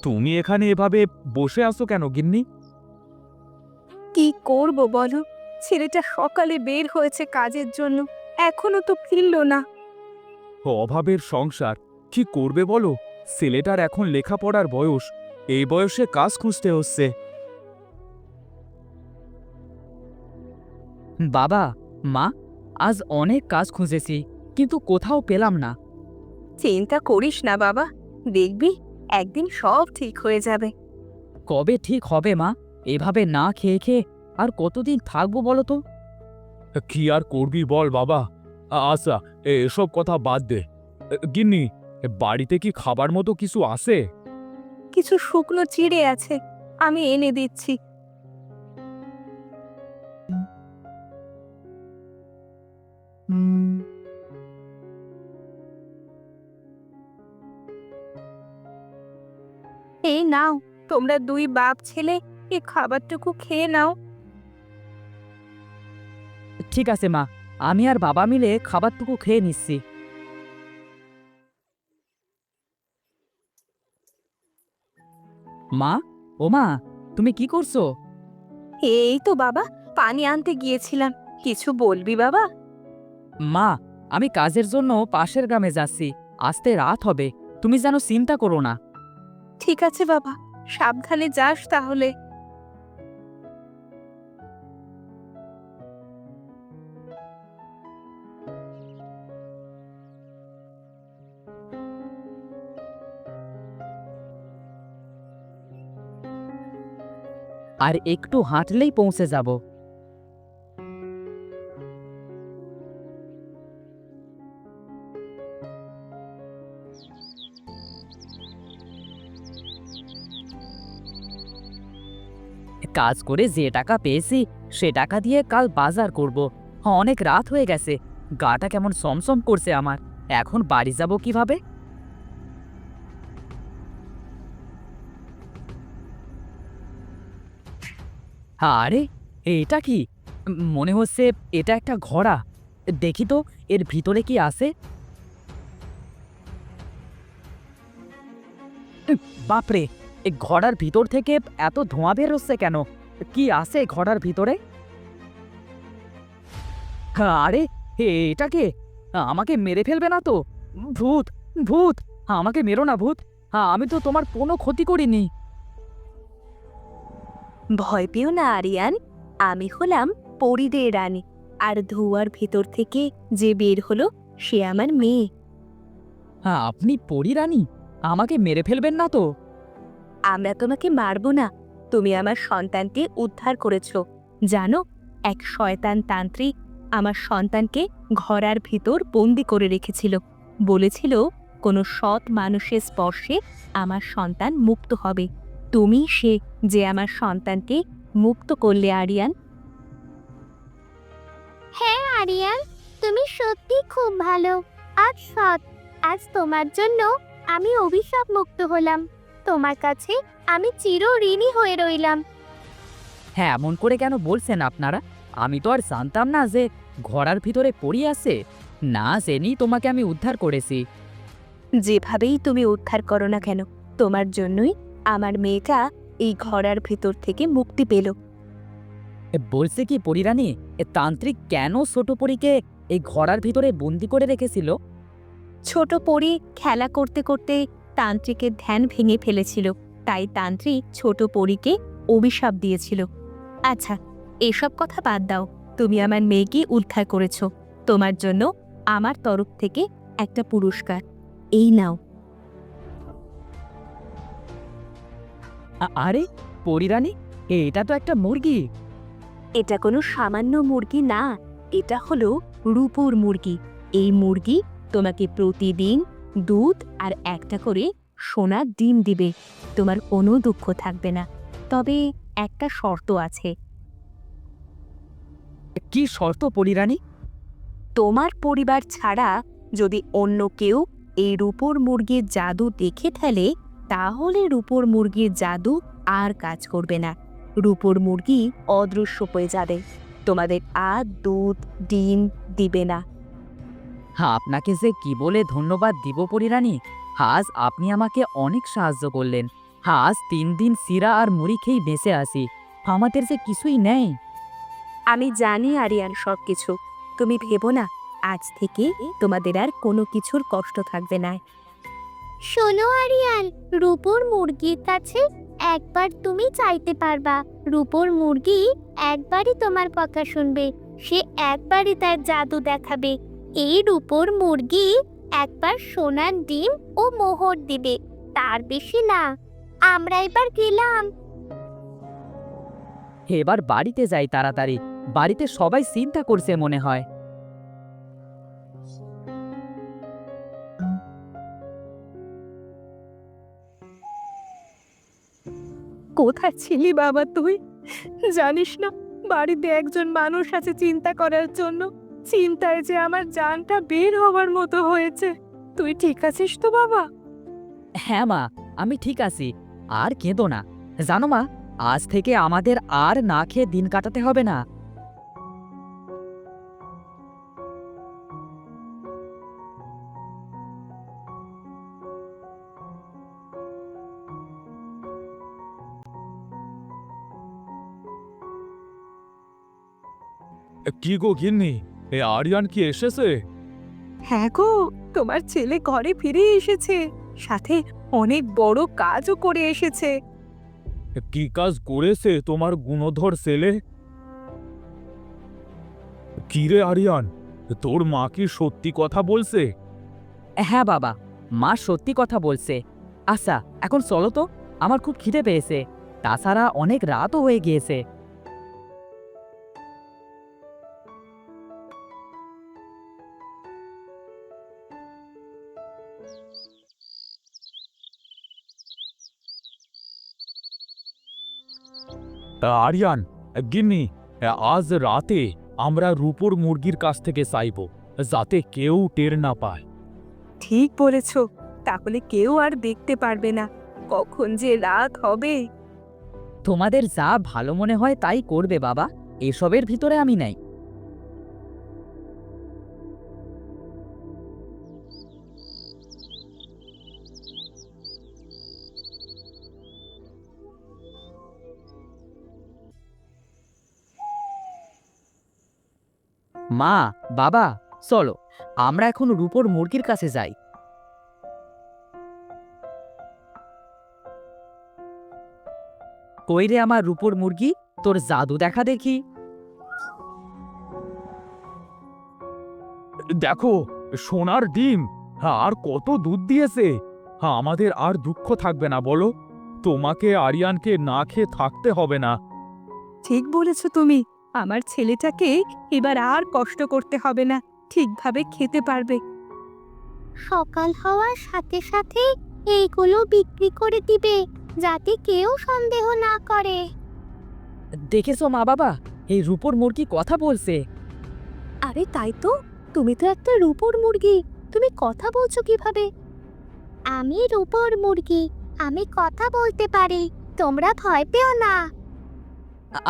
তুমি এখানে এভাবে বসে আছো কেন গিন্নি? কি করব বলো? ছেলেটা সকালে বের হয়েছে কাজের জন্য, এখনো তো ফিরল না। অভাবের সংসার, কি করবে বলো? ছেলেটার এখন লেখাপড়ার বয়স, এই বয়সে কাজ খুঁজতে হচ্ছে। বাবা, মা, আজ অনেক কাজ খুঁজেছি কিন্তু কোথাও পেলাম না। চিন্তা করিস না বাবা, দেখবি একদিন সব ঠিক হয়ে যাবে। কবে ঠিক হবে মা? এভাবে না খেয়ে খেয়ে আর কতদিন থাকবো বলো তো? কি আর করবি বল বাবা। আচ্ছা, এসব কথা বাদ দে। গিন্নি, বাড়িতে কি খাবার মতো কিছু আছে? কিছু শুকনো চিড়ে আছে, আমি এনে দিচ্ছি। এই নাও, তোমরা দুই বাপ ছেলে এই খাবারটুকু খেয়ে নাও। ঠিক আছে মা, আমি আর বাবা মিলে খাবারটুকু খেয়ে নিচ্ছি। মা, ও মা, তুমি কি করছো? এই তো বাবা, পানি আনতে গিয়েছিলাম। কিছু বলবি বাবা? মা, আমি কাজের জন্য পাশের গ্রামে যাচ্ছি, আসতে রাত হবে, তুমি যেন চিন্তা করো না। ঠিক আছে বাবা, সাবধানে যাস তাহলে। আর একটু হাঁটলেই পৌঁছে যাব। কাজ করে যে টাকা পেয়েছি সে টাকা দিয়ে কাল বাজার করব। অনেক রাত হয়ে গেছে, গাটা কেমন সমসম করছে আমার। এখন বাড়ি যাব কিভাবে? আরে, এটা কি? মনে হচ্ছে এটা একটা ঘোড়া। দেখি তো এর ভিতরে কি আছে। বাপরে, এই ঘোড়ার ভিতর থেকে এত ধোঁয়া বের হচ্ছে কেন? কি আছে ঘোড়ার ভিতরে? আরে, এটা কে? আমাকে মেরে ফেলবে না তো? ভূত, ভূত, আমাকে মেরো না ভূত। আমি তো তোমার কোনো ক্ষতি করিনি। ভয় পেও না আরিয়ান, আমি হলাম পরিদের রানী, আর ধোঁয়ার ভিতর থেকে যে বের হলো সে আমার মেয়ে। আপনি পরী রানী? আমাকে মেরে ফেলবেন না তো? আমরা তোমাকে মারবো না, তুমি আমার সন্তানকে উদ্ধার করেছো। জানো, এক শয়তান তান্ত্রিক আমার সন্তানকে ঘোড়ার ভিতর বন্দি করে রেখেছিল। বলেছিল কোনো সৎ মানুষের স্পর্শে আমার সন্তান মুক্ত হবে। তুমি সে যে আমার সন্তানকে মুক্ত করলে আরিয়ান। হ্যাঁ আরিয়ান, তুমি সত্যি খুব ভালো আর সৎ। আজ তোমার জন্য আমি অভিশাপ মুক্ত হলাম। তোমার কাছে আমি চির ঋণী হয়ে রইলাম। হ্যাঁ, এমন করে কেন বলছেন আপনারা? আমি তো আর জানতাম না যে ঘোড়ার ভিতরে পড়ি আছে। না জেনেই তোমাকে আমি উদ্ধার করেছি। যেভাবেই তুমি উদ্ধার করো না কেন, তোমার জন্যই আমার মেয়েটা এই ঘোড়ার ভিতর থেকে মুক্তি পেল। বলছে কি পরিরানী, তান্ত্রিক কেন ছোট পরীকে এই ঘোড়ার ভিতরে বন্দি করে রেখেছিল? ছোট পরী খেলা করতে করতে তান্ত্রিকের ধ্যান ভেঙে ফেলেছিল, তাই তান্ত্রিক ছোট পরীকে অভিশাপ দিয়েছিল। আচ্ছা, এসব কথা বাদ দাও, তুমি আমার মেয়েকে উদ্ধার করেছ। তোমার জন্য আমার তরফ থেকে একটা পুরস্কার, এই নাও। আরে পরিরানী, এটা তো একটা মুরগি। এটা কোনো সামান্য মুরগি না, এটা হলো রূপোর মুরগি। এই মুরগি তোমাকে প্রতিদিন দুধ আর একটা করে সোনার ডিম দিবে। তোমার কোনো দুঃখ থাকবে না, তবে একটা শর্ত আছে। কি শর্ত পরিরানী? তোমার পরিবার ছাড়া যদি অন্য কেউ এই রূপোর মুরগির জাদু দেখে ফেলে, তাহলে রূপোর মুরগির জাদু আর কাজ করবে না। রূপোর মুরগি অদৃশ্য হয়ে যাবে, তোমাদের আর দুধ ডিম দিবে না। আপনাকে যে কি বলে ধন্যবাদ দিব পরিরানী। আজ আপনি আমাকে অনেক সাহায্য করলেন। আজ 3 দিন সিরা আর মুড়ি খেয়েই বেঁচে আসি, আমাদের যে কিছুই নেই। আমি জানি আরিয়ান সব কিছু। তুমি ভেবো না, আজ থেকে তোমাদের আর কোনো কিছুর কষ্ট থাকবে না। শোনো আরিয়ান, রূপোর মুরগির কাছে একবার তুমি চাইতে পারবা। রূপোর মুরগি একবারই তোমার কথা শুনবে, সে একবারই তার জাদু দেখাবে। এই রূপোর মুরগি একবার সোনার ডিম ও মোহর দিবে, তার বেশি না। আমরা এবার গেলাম। এবার বাড়িতে যাই তাড়াতাড়ি, বাড়িতে সবাই চিন্তা করছে মনে হয়। কোথায় ছিলি বাবা তুই? জানিস না, বাড়িতে একজন মানুষ আছে চিন্তা করার জন্য। চিন্তায় যে আমার জানটা বের হবার মতো হয়েছে। তুই ঠিক আছিস তো বাবা? হ্যাঁ মা, আমি ঠিক আছি। আর কেঁদো না, জানো মা, আজ থেকে আমাদের আর না খেয়ে দিন কাটাতে হবে না। কি গো গিন্নি, এ আরিয়ান কি এসেছে? হ্যাঁ গো, তোমার ছেলে ঘরে ফিরে এসেছে, সাথে অনেক বড় কাজও করে এসেছে। কি কাজ করেছে তোমার গুণধর ছেলে? কি রে আরিয়ান, তোর মা কি সত্যি কথা বলছে? হ্যাঁ বাবা, মা সত্যি কথা বলছে। আচ্ছা এখন চলো তো, আমার খুব খিদে পেয়েছে, তাছাড়া অনেক রাতও হয়ে গিয়েছে। আরিয়ান, গিন্নি, আজ রাতে আমরা রূপোর মুরগির কাছ থেকে চাইব, যাতে কেউ টের না পায়। ঠিক বলেছ, তাহলে কেউ আর দেখতে পারবে না। কখন যে রাত হবে। তোমাদের যা ভালো মনে হয় তাই করবে বাবা, এসবের ভিতরে আমি নাই। মা, বাবা, চলো আমরা এখন রূপোর মুরগির কাছে যাই। কই রে আমার রূপোর মুরগি, তোর জাদু দেখা দেখি। দেখো, সোনার ডিম, হ্যাঁ, আর কত দুধ দিয়েছে। হ্যাঁ, আমাদের আর দুঃখ থাকবে না বলো। তোমাকে আরিয়ানকে না খেয়ে থাকতে হবে না। ঠিক বলেছ তুমি। আমার ছেলেটাকে এবার আর কষ্ট করতে হবে না, ঠিকভাবে খেতে পারবে। সকাল হওয়ার সাথে সাথে এইগুলো বিক্রি করে দিবে, যাতে কেউ সন্দেহ না করে। দেখেছো মা বাবা, এই রূপোর মুরগি কথা বলছে। আরে তাই তো, তুমি তো একটা রূপোর মুরগি, তুমি কথা বলছো কিভাবে? আমি রূপোর মুরগি, আমি কথা বলতে পারি, তোমরা ভয় পেও না।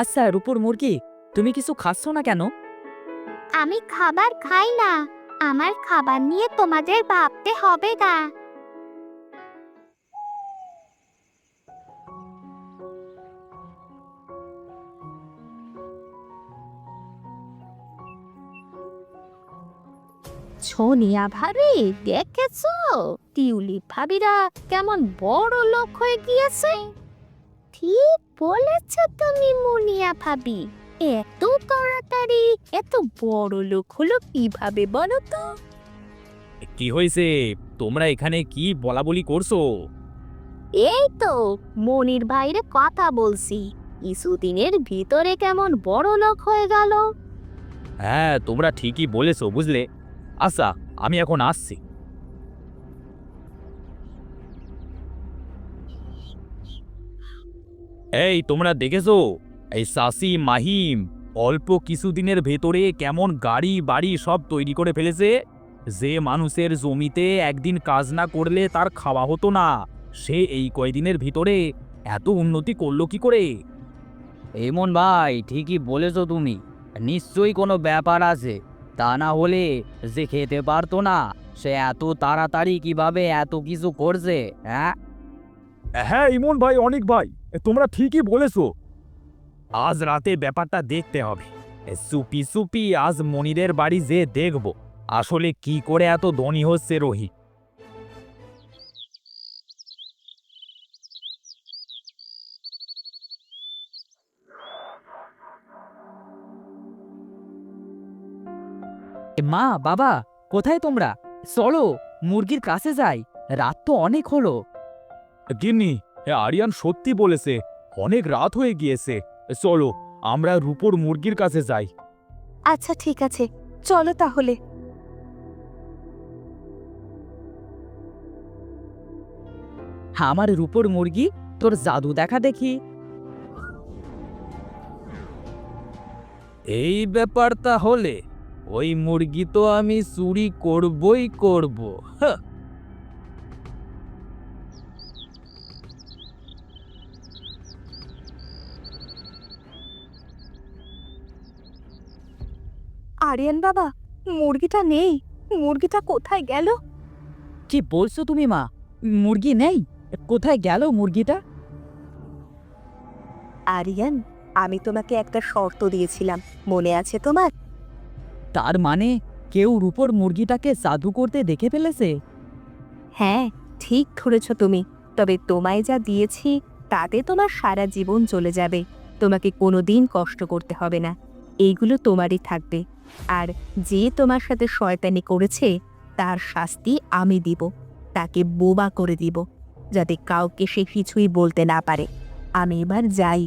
আচ্ছা রূপোর মুরগি, তুমি কিছু খাচ্ছ না কেন? আমি খাবার খাই না, আমার খাবার নিয়ে তোমাদের ভাবতে হবে না। সোনিয়া ভাবি, দেখেছো টিউলিপ ভাবিরা কেমন বড় লোক হয়ে গিয়েছে? ঠিক বলেছ তুমি মুনিয়া ভাবি, এত তাড়াতাড়ি এত বড় লোক হলো কিভাবে বলো তো? কি হয়েছে, তোমরা এখানে কি বলাবলি করছো? এই তো মনির বাইরে কথা বলছি, কিছুদিনের ভিতরে কেমন বড় লোক হয়ে গেল। হ্যাঁ, তোমরা ঠিকই বলেছো বুঝলে। আচ্ছা, আমি এখন আসছি। এই তোমরা দেখেছো, এই সাসি মাহিম অল্প কিছুদিনের ভেতরে কেমন গাড়ি বাড়ি সব তৈরি করে ফেলেছে। যে মানুষের জমিতে একদিন কাজ না করলে তার খাওয়া হতো না, সে এই কয়দিনের ভিতরে এত উন্নতি করলো কি করে? এমন ভাই, ঠিকই বলেছো তুমি, নিশ্চয়ই কোনো ব্যাপার আছে। তা না হলে যে খেতে পারতো না, সে এত তাড়াতাড়ি কিভাবে এত কিছু করছে? হ্যাঁ, হ্যাঁ ইমন ভাই, অনেক ভাই, তোমরা ঠিকই বলেছো। আজ রাতে ব্যাপারটা দেখতে হবে। সুপি সুপি আজ মনিরের বাড়ি যে দেখব আসলে কি করে এত ধনী হচ্ছে রোহি। মা বাবা, কোথায় তোমরা? চলো মুরগির কাছে যাই, রাত তো অনেক হলো। গিন্নি, আরিয়ান সত্যি বলেছে, অনেক রাত হয়ে গিয়েছে। চলো আমরা রূপোর মুরগির কাছে যাই। আচ্ছা ঠিক আছে, চলো তাহলে। আমার রূপোর মুরগি, তোর জাদু দেখা দেখি। এই ব্যাপারটা হলে ওই মুরগি তো আমি চুরি করবই করব। হ্যাঁ। আরিয়ান বাবা, মুরগিটা নেই। মুরগিটা কোথায় গেল? কি বলছো তুমি মা? মুরগি নেই? কোথায় গেল মুরগিটা? আরিয়ান, আমি তোমাকে একটা শর্ত দিয়েছিলাম, মনে আছে তোমার? তার মানে কেউ রূপোর মুরগিটাকে জাদু করতে দেখে ফেলেছে? হ্যাঁ, ঠিক ধরেছ তুমি। তবে তোমায় যা দিয়েছি তাতে তোমার সারা জীবন চলে যাবে। তোমাকে কোনোদিন কষ্ট করতে হবে না। এইগুলো তোমারই থাকবে। আর যে তোমার সাথে শয়তানি করেছে তার শাস্তি আমি দিব। তাকে বোবা করে দিব, যাতে কাউকে সে কিছুই বলতে না পারে। আমি এবার যাই।